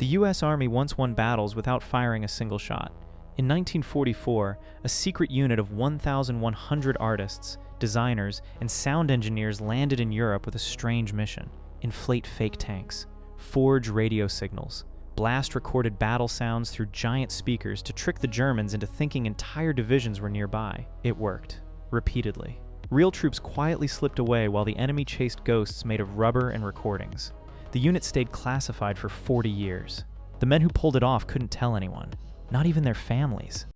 The US Army once won battles without firing a single shot. In 1944, a secret unit of 1,100 artists, designers, and sound engineers landed in Europe with a strange mission: inflate fake tanks, forge radio signals, blast recorded battle sounds through giant speakers to trick the Germans into thinking entire divisions were nearby. It worked, repeatedly. Real troops quietly slipped away while the enemy chased ghosts made of rubber and recordings. The unit stayed classified for 40 years. The men who pulled it off couldn't tell anyone, not even their families.